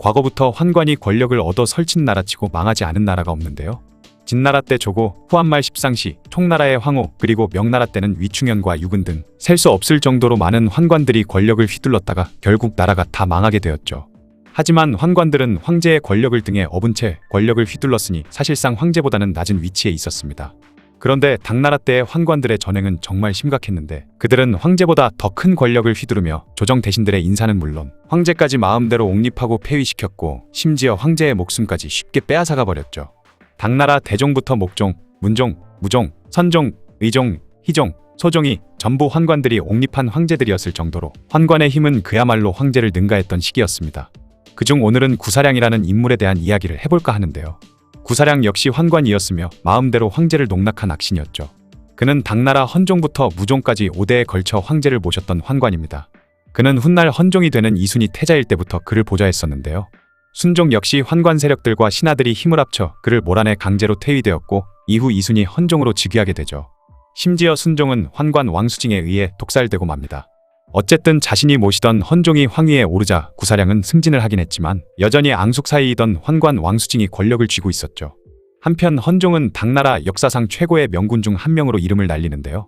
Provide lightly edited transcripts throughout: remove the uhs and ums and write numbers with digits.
과거부터 환관이 권력을 얻어 설친 나라치고 망하지 않은 나라가 없는데요. 진나라 때 조고, 후한말 십상시, 총나라의 황후, 그리고 명나라 때는 위충현과 유근 등 셀 수 없을 정도로 많은 환관들이 권력을 휘둘렀다가 결국 나라가 다 망하게 되었죠. 하지만 환관들은 황제의 권력을 등에 업은 채 권력을 휘둘렀으니 사실상 황제보다는 낮은 위치에 있었습니다. 그런데 당나라 때의 환관들의 전횡은 정말 심각했는데 그들은 황제보다 더 큰 권력을 휘두르며 조정 대신들의 인사는 물론 황제까지 마음대로 옹립하고 폐위시켰고 심지어 황제의 목숨까지 쉽게 빼앗아가 버렸죠. 당나라 대종부터 목종, 문종, 무종, 선종, 의종, 희종, 소종이 전부 환관들이 옹립한 황제들이었을 정도로 환관의 힘은 그야말로 황제를 능가했던 시기였습니다. 그중 오늘은 구사량이라는 인물에 대한 이야기를 해볼까 하는데요. 구사량 역시 환관이었으며 마음대로 황제를 농락한 악신이었죠. 그는 당나라 헌종부터 무종까지 5대에 걸쳐 황제를 모셨던 환관입니다. 그는 훗날 헌종이 되는 이순이 태자일 때부터 그를 보좌했었는데요. 순종 역시 환관 세력들과 신하들이 힘을 합쳐 그를 몰아내 강제로 퇴위되었고 이후 이순이 헌종으로 즉위하게 되죠. 심지어 순종은 환관 왕수징에 의해 독살되고 맙니다. 어쨌든 자신이 모시던 헌종이 황위에 오르자 구사량은 승진을 하긴 했지만 여전히 앙숙 사이이던 환관 왕수징이 권력을 쥐고 있었죠. 한편 헌종은 당나라 역사상 최고의 명군 중 한 명으로 이름을 날리는데요.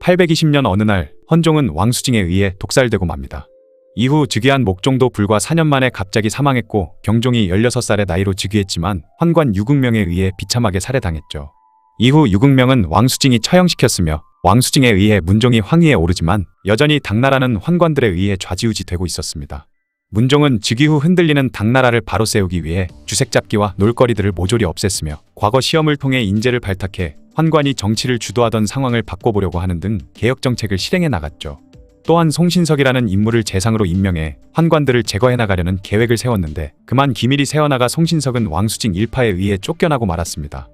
820년 어느 날 헌종은 왕수징에 의해 독살되고 맙니다. 이후 즉위한 목종도 불과 4년 만에 갑자기 사망했고 경종이 16살의 나이로 즉위했지만 환관 유국명에 의해 비참하게 살해당했죠. 이후 유국명은 왕수징이 처형시켰으며 왕수징에 의해 문종이 황위에 오르지만 여전히 당나라는 환관들에 의해 좌지우지되고 있었습니다. 문종은 즉위 후 흔들리는 당나라를 바로 세우기 위해 주색잡기와 놀거리들을 모조리 없앴으며 과거 시험을 통해 인재를 발탁해 환관이 정치를 주도하던 상황을 바꿔보려고 하는 등 개혁정책을 실행해 나갔죠. 또한 송신석이라는 인물을 재상으로 임명해 환관들을 제거해 나가려는 계획을 세웠는데 그만 기밀이 새어나가 송신석은 왕수징 일파에 의해 쫓겨나고 말았습니다.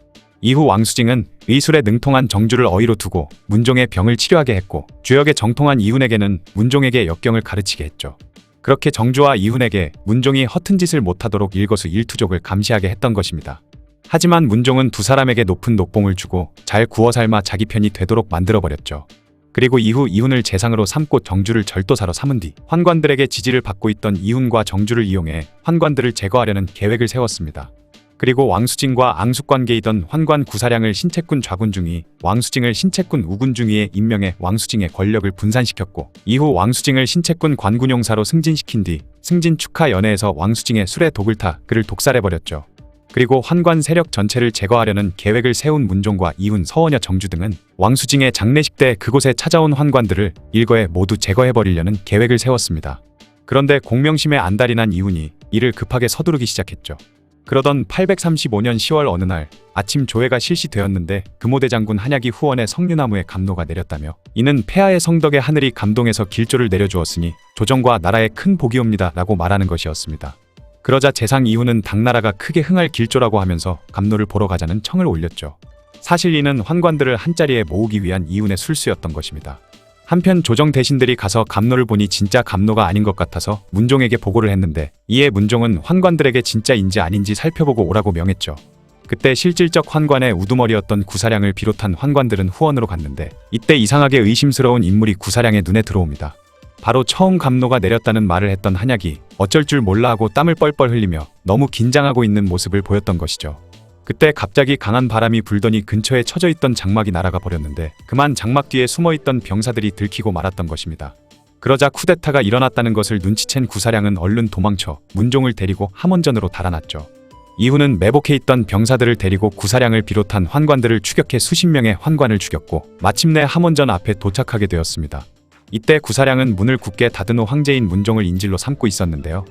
이후 왕수징은 의술에 능통한 정주를 어이로 두고 문종의 병을 치료하게 했고 주역에 정통한 이훈에게는 문종에게 역경을 가르치게 했죠. 그렇게 정주와 이훈에게 문종이 허튼 짓을 못하도록 일거수일투족을 감시하게 했던 것입니다. 하지만 문종은 두 사람에게 높은 녹봉을 주고 잘 구워 삶아 자기 편이 되도록 만들어버렸죠. 그리고 이후 이훈을 재상으로 삼고 정주를 절도사로 삼은 뒤 환관들에게 지지를 받고 있던 이훈과 정주를 이용해 환관들을 제거하려는 계획을 세웠습니다. 그리고 왕수징과 앙숙 관계이던 환관 구사량을 신채꾼 좌군중위, 왕수징을 신채꾼 우군중위에 임명해 왕수징의 권력을 분산시켰고 이후 왕수징을 신채꾼 관군용사로 승진시킨 뒤 승진 축하 연회에서 왕수징의 술에 독을 타 그를 독살해버렸죠. 그리고 환관 세력 전체를 제거하려는 계획을 세운 문종과 이훈, 서원여, 정주 등은 왕수징의 장례식 때 그곳에 찾아온 환관들을 일거에 모두 제거해버리려는 계획을 세웠습니다. 그런데 공명심에 안달이 난 이훈이 이를 급하게 서두르기 시작했죠. 그러던 835년 10월 어느 날 아침 조회가 실시되었는데 금오대 장군 한약이 후원의 석류나무에 감로가 내렸다며 이는 폐하의 성덕에 하늘이 감동해서 길조를 내려주었으니 조정과 나라에 큰 복이옵니다 라고 말하는 것이었습니다. 그러자 재상 이훈은 당나라가 크게 흥할 길조라고 하면서 감로를 보러 가자는 청을 올렸죠. 사실 이는 환관들을 한자리에 모으기 위한 이훈의 술수였던 것입니다. 한편 조정 대신들이 가서 감로를 보니 진짜 감로가 아닌 것 같아서 문종에게 보고를 했는데 이에 문종은 환관들에게 진짜인지 아닌지 살펴보고 오라고 명했죠. 그때 실질적 환관의 우두머리였던 구사량을 비롯한 환관들은 후원으로 갔는데 이때 이상하게 의심스러운 인물이 구사량의 눈에 들어옵니다. 바로 처음 감로가 내렸다는 말을 했던 한약이 어쩔 줄 몰라 하고 땀을 뻘뻘 흘리며 너무 긴장하고 있는 모습을 보였던 것이죠. 그때 갑자기 강한 바람이 불더니 근처에 처져 있던 장막이 날아가 버렸는데 그만 장막 뒤에 숨어있던 병사들이 들키고 말았던 것입니다. 그러자 쿠데타가 일어났다는 것을 눈치챈 구사량은 얼른 도망쳐 문종을 데리고 함원전으로 달아났죠. 이후는 매복해 있던 병사들을 데리고 구사량을 비롯한 환관들을 추격해 수십 명의 환관을 죽였고 마침내 함원전 앞에 도착하게 되었습니다. 이때 구사량은 문을 굳게 닫은 후 황제인 문종을 인질로 삼고 있었는데요.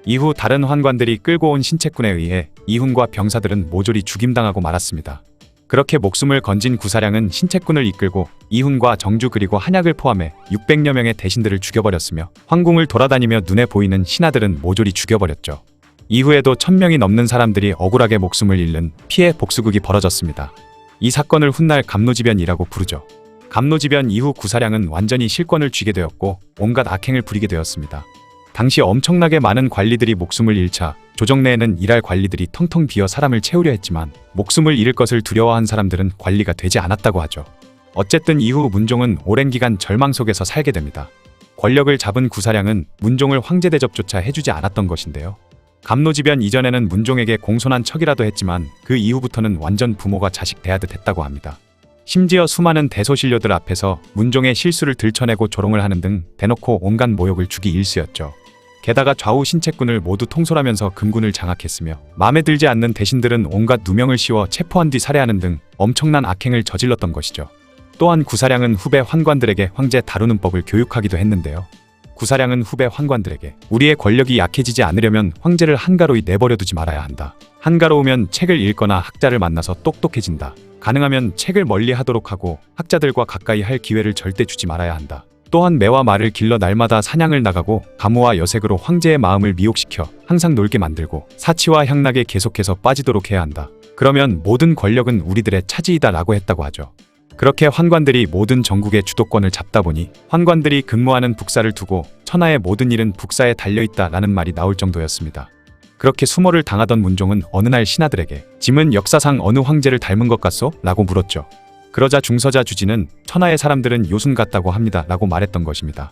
이후 다른 환관들이 끌고 온 신채꾼에 의해 이훈과 병사들은 모조리 죽임당하고 말았습니다. 그렇게 목숨을 건진 구사량은 신채꾼을 이끌고 이훈과 정주 그리고 한약을 포함해 600여 명의 대신들을 죽여버렸으며 황궁을 돌아다니며 눈에 보이는 신하들은 모조리 죽여버렸죠. 이후에도 1000명이 넘는 사람들이 억울하게 목숨을 잃는 피해 복수극이 벌어졌습니다. 이 사건을 훗날 감로지변이라고 부르죠. 감로지변 이후 구사량은 완전히 실권을 쥐게 되었고 온갖 악행을 부리게 되었습니다. 당시 엄청나게 많은 관리들이 목숨을 잃자 조정 내에는 일할 관리들이 텅텅 비어 사람을 채우려 했지만 목숨을 잃을 것을 두려워한 사람들은 관리가 되지 않았다고 하죠. 어쨌든 이후 문종은 오랜 기간 절망 속에서 살게 됩니다. 권력을 잡은 구사량은 문종을 황제 대접조차 해주지 않았던 것인데요. 갑노지변 이전에는 문종에게 공손한 척이라도 했지만 그 이후부터는 완전 부모가 자식 대하듯 했다고 합니다. 심지어 수많은 대소신료들 앞에서 문종의 실수를 들춰내고 조롱을 하는 등 대놓고 온갖 모욕을 주기 일쑤였죠. 게다가 좌우 신체군을 모두 통솔하면서 금군을 장악했으며 마음에 들지 않는 대신들은 온갖 누명을 씌워 체포한 뒤 살해하는 등 엄청난 악행을 저질렀던 것이죠. 또한 구사량은 후배 환관들에게 황제 다루는 법을 교육하기도 했는데요. 구사량은 후배 환관들에게 우리의 권력이 약해지지 않으려면 황제를 한가로이 내버려두지 말아야 한다. 한가로우면 책을 읽거나 학자를 만나서 똑똑해진다. 가능하면 책을 멀리하도록 하고 학자들과 가까이 할 기회를 절대 주지 말아야 한다. 또한 매와 말을 길러 날마다 사냥을 나가고 가무와 여색으로 황제의 마음을 미혹시켜 항상 놀게 만들고 사치와 향락에 계속해서 빠지도록 해야 한다. 그러면 모든 권력은 우리들의 차지이다 라고 했다고 하죠. 그렇게 환관들이 모든 전국의 주도권을 잡다 보니 환관들이 근무하는 북사를 두고 천하의 모든 일은 북사에 달려있다 라는 말이 나올 정도였습니다. 그렇게 수모를 당하던 문종은 어느 날 신하들에게 짐은 역사상 어느 황제를 닮은 것 같소? 라고 물었죠. 그러자 중서자 주진은 천하의 사람들은 요순 같다고 합니다 라고 말했던 것입니다.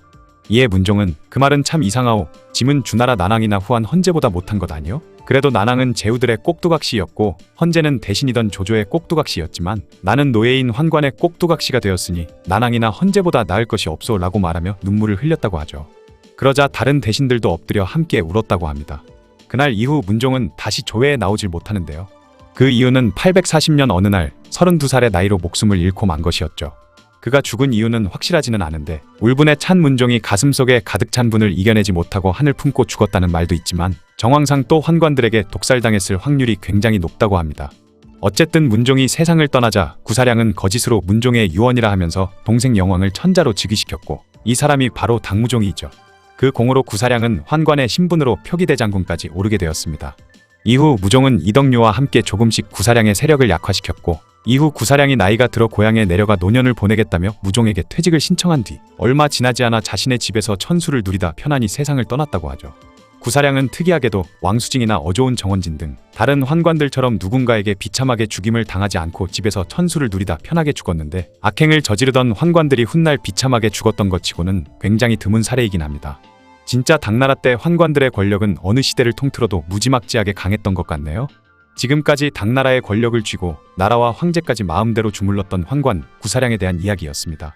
이에 문종은 그 말은 참 이상하오. 짐은 주나라 난왕이나 후한 헌제보다 못한 것 아니오? 그래도 난왕은 제후들의 꼭두각시였고 헌제는 대신이던 조조의 꼭두각시였지만 나는 노예인 환관의 꼭두각시가 되었으니 난왕이나 헌제보다 나을 것이 없소 라고 말하며 눈물을 흘렸다고 하죠. 그러자 다른 대신들도 엎드려 함께 울었다고 합니다. 그날 이후 문종은 다시 조회에 나오질 못하는데요. 그 이유는 840년 어느 날 32살의 나이로 목숨을 잃고 만 것이었죠. 그가 죽은 이유는 확실하지는 않은데 울분에 찬 문종이 가슴속에 가득 찬 분을 이겨내지 못하고 한을 품고 죽었다는 말도 있지만 정황상 또 환관들에게 독살당했을 확률이 굉장히 높다고 합니다. 어쨌든 문종이 세상을 떠나자 구사량은 거짓으로 문종의 유언이라 하면서 동생 영왕을 천자로 즉위시켰고 이 사람이 바로 당무종이죠. 그 공으로 구사량은 환관의 신분으로 표기대장군까지 오르게 되었습니다. 이후 무종은 이덕류와 함께 조금씩 구사량의 세력을 약화시켰고 이후 구사량이 나이가 들어 고향에 내려가 노년을 보내겠다며 무종에게 퇴직을 신청한 뒤 얼마 지나지 않아 자신의 집에서 천수를 누리다 편안히 세상을 떠났다고 하죠. 구사량은 특이하게도 왕수징이나 어조운 정원진 등 다른 환관들처럼 누군가에게 비참하게 죽임을 당하지 않고 집에서 천수를 누리다 편하게 죽었는데 악행을 저지르던 환관들이 훗날 비참하게 죽었던 것 치고는 굉장히 드문 사례이긴 합니다. 진짜 당나라 때 환관들의 권력은 어느 시대를 통틀어도 무지막지하게 강했던 것 같네요. 지금까지 당나라의 권력을 쥐고 나라와 황제까지 마음대로 주물렀던 환관, 구사량에 대한 이야기였습니다.